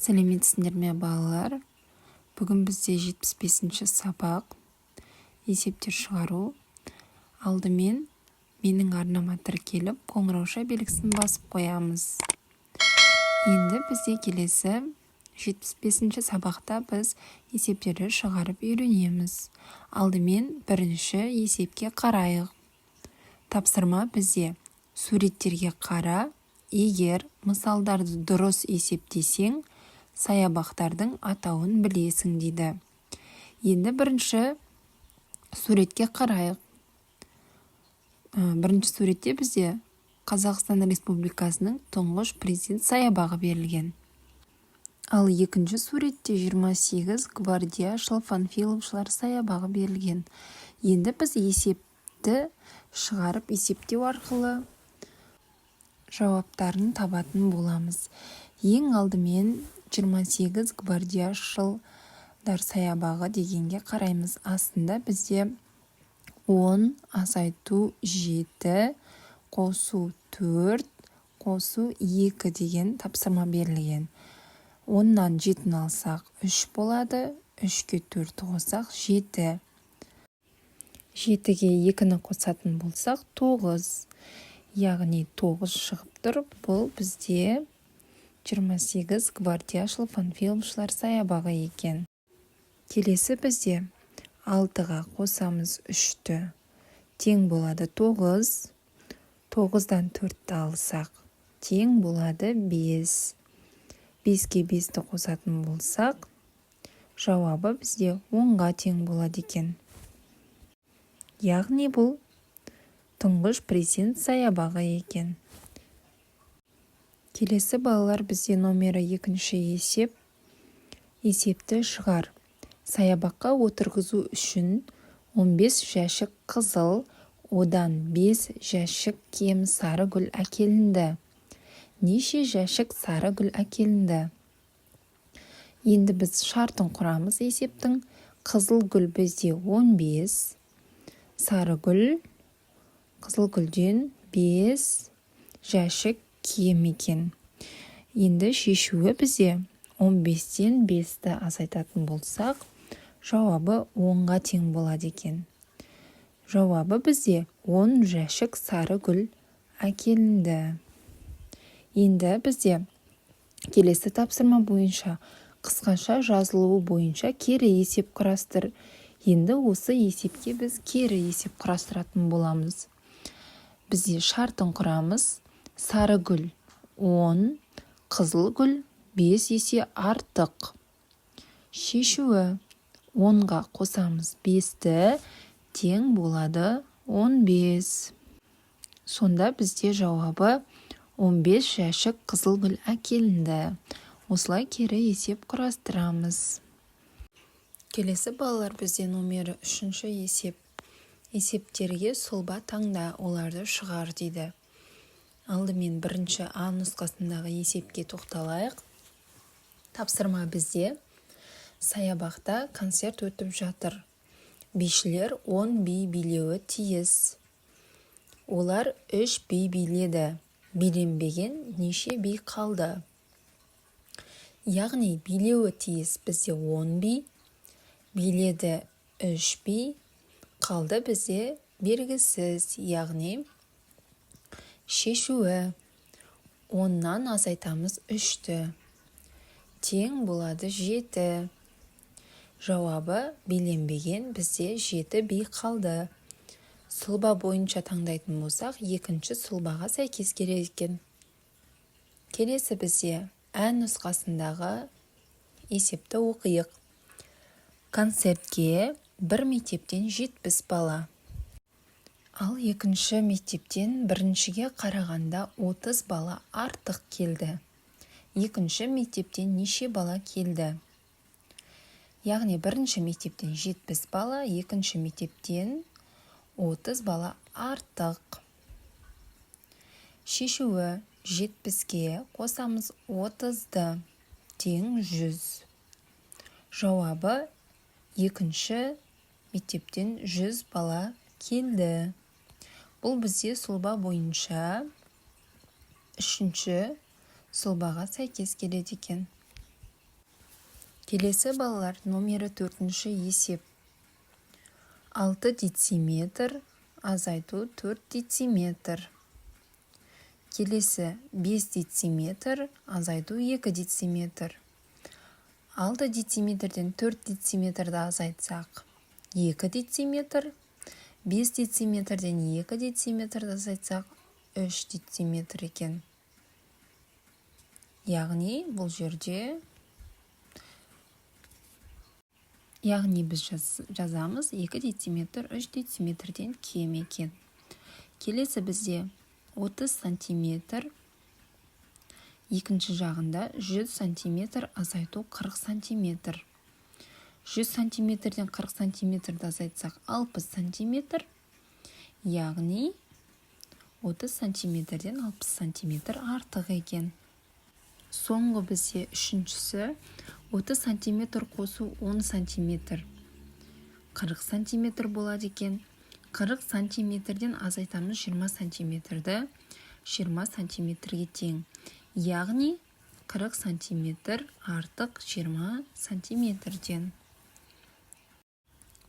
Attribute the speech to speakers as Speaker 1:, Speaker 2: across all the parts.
Speaker 1: Сәлеметсіңдер ме балалар? Бүгін бізде 75-ші сабақ есептер шығару. Алдымен менің арнама тіркеліп, қоңырауша белгісін басып қоямыз. Енді бізде келесі 75-ші сабақта біз есептерді шығарып үйренеміз. Алдымен бірінші есепке қарайық. Тапсырма бізде суреттерге қара, егер мысалдарды дұрыс есептесең, саябақтардың атауын білесің дейді. Енді бірінші суретке қарайық. Бірінші суретте бізде Қазақстан Республикасының тұңғыш президент саябағы берілген. Ал екінші суретте 28 гвардияшыл панфиловшылар саябағы берілген. Енді біз есепті шығарып есептеу арқылы жауаптарын табатын боламыз. Ең алдымен 28 гвардияшылдар саябағы дегенге қараймыз. Астында бізде 10 азайту 7 қосу 4 қосу 2 деген тапсырма берілген. 10-нан 7-ні алсақ 3 болады, 3-ке 4 қосақ 7. 7-ге 2-ні қосатын болсақ 9. Яғни 9 шығып тұр. Бұл бізде 28 гвардияшыл панфиловшылар саябағы екен. Келесі бізде 6-ға қосамыз 3-ті. Тең болады 9. 9-дан 4-ті алсақ тең болады 5. 5-ке 5-ті қосатын болсақ, жауабы бізде 10-ға тең болады екен. Яғни бұл тұңғыш президент саябағы екен. Келесі балалар бізде номері 2-ші есеп. Есепті шығар. Саябаққа отырғызу үшін 15 жәшік қызыл, одан 5 жәшік кем сары гүл әкелінді. Неше жәшік сары гүл әкелінді? Енді біз шартын құрамыз есептің. Қызыл гүл бізде 15, сары гүл, қызыл гүлден 5 жәшік кем екен. Енді шешуі бізде 15-тен 5-ті азайтатын болсақ, жауабы 10-ға тең болады екен. Жауабы бізде 10 жәшік сары гүл әкелінді. Енді бізде келесі тапсырма бойынша қысқаша жазылуы бойынша кері есеп құрастыр. Енді осы есепке біз кері есеп құрастыратын боламыз. Бізде шартын құрамыз. Сары гүл 10, қызыл гүл 5 есе артық. Шешуі 10-ға қосамыз 5-ті, тең болады 15. Сонда бізде жауабы 15 жәшік қызыл гүл әкелінді. Осылай кері есеп құрастырамыз. Келесі балалар бізде номері 3-ші есеп. Есептерге сұлба таңда, оларды шығар дейді. Алдымен бірінші А нұсқасындағы есепке тоқталайық. Тапсырма бізде саябақта концерт өтіп жатыр. Бишілер 10 би билеуі тиіс. Олар 3 би биледі. Биленбеген неше би қалды? Яғни билеуі тиіс бізде 10 би, биледі 3 би, қалды бізде белгісіз. Яғни шешуі 10-нан азайтамыз 3-ті. Тең болады 7. Жауабы биленбеген бізде 7 би қалды. Сұлба бойынша таңдайтын болсақ, екінші сұлбаға сәйкес келеді екен. Келесі бізде Ә нұсқасындағы есепті оқиық. Концертке бір мектептен 70 бала. Ал екінші мектептен біріншіге қарағанда 30 бала артық келді. Екінші мектептен неше бала келді? Яғни бірінші мектептен 70 бала, екінші мектептен 30 бала артық. Шешуі 70-ге қосамыз 30-ды, тең 100. Жауабы екінші мектептен 100 бала келді. Бұл бізде сұлба бойынша үшінші сұлбаға сәйкес келеді екен. Келесі балалар, номері 4-ші есеп. 6 дециметр азайту 4 дециметр. Келесі 5 дециметр азайту 2 дециметр. 6 дециметрден 4 дециметрді азайтсақ 2 дециметр. 5 дециметрден 2 дециметрді азайтсақ 3 дециметр екен. Яғни бұл жерде біз жазамыз 2 дециметр 3 дециметрден кем екен. Келесі бізде 30 сантиметр, екінші жағында 100 сантиметр азайту 40 сантиметр. 100 сантиметрден 40 сантиметрді азайтсақ 60 сантиметр. Яғни 30 сантиметрден 60 сантиметр артық екен. Соңғы бізде үшіншісі 30 сантиметр қосу 10 сантиметр. 40 сантиметр болады екен. 40 сантиметрден азайтамыз 20 сантиметрді 20 сантиметрге тең. Яғни 40 сантиметр артық 20 сантиметрден.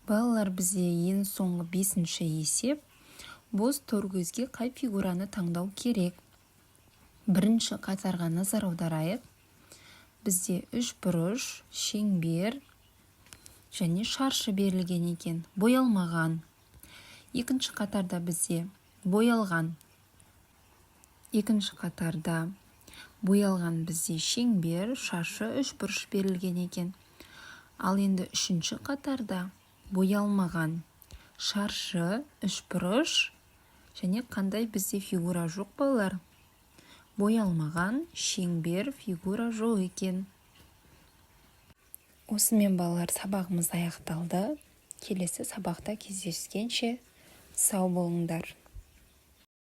Speaker 1: Балалар, бізде ең соңғы 5-ші есеп. Бос торкөзге қай фигураны таңдау керек? Бірінші қатарға назар аударайық. Бізде үшбұрыш, шеңбер және шаршы берілген екен. Боялмаған. Екінші қатарда бізде боялған. Екінші қатарда боялған бізде шеңбер, шаршы, үшбұрыш берілген екен. Ал енді үшінші қатарда боялмаған, шаршы, үшбұрыш және қандай бізде фигура жоқ балалар? Боялмаған, шеңбер, фигура жоқ екен. Осымен балалар, сабағымыз аяқталды. Келесі сабақта кездескенше сау болыңдар.